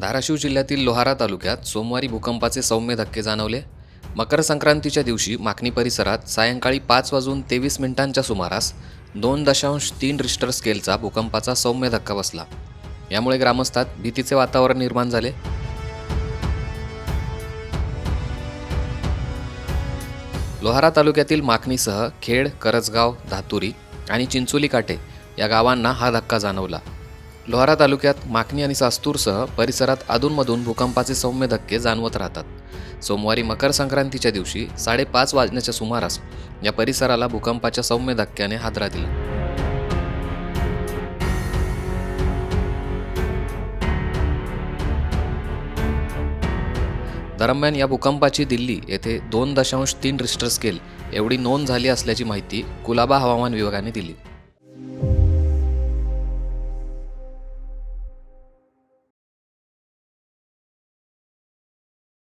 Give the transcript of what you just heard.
धाराशिव जिल्ह्यातील लोहारा तालुक्यात सोमवारी भूकंपाचे सौम्य धक्के जाणवले. मकर संक्रांतीच्या दिवशी माखणी परिसरात सायंकाळी 5:23 सुमारास 2.3 रिश्टर स्केलचा भूकंपाचा सौम्य धक्का बसला. यामुळे ग्रामस्थात भीतीचे वातावरण निर्माण झाले. लोहारा तालुक्यातील माखणीसह खेड, करजगाव, धातुरी आणि चिंचोली काटे या गावांना हा धक्का जाणवला. लोहारा तालुक्यात माखणी आणि सास्तूरसह परिसरात अधूनमधून भूकंपाचे सौम्य धक्के जाणवत राहतात. सोमवारी मकर संक्रांतीच्या दिवशी 5:30 वाजण्याच्या सुमारास या परिसराला भूकंपाच्या सौम्य धक्क्याने हादरा दिला. दरम्यान या भूकंपाची दिल्ली येथे 2.3 रिश्टर स्केल एवढी नोंद झाली असल्याची माहिती कुलाबा हवामान विभागाने दिली.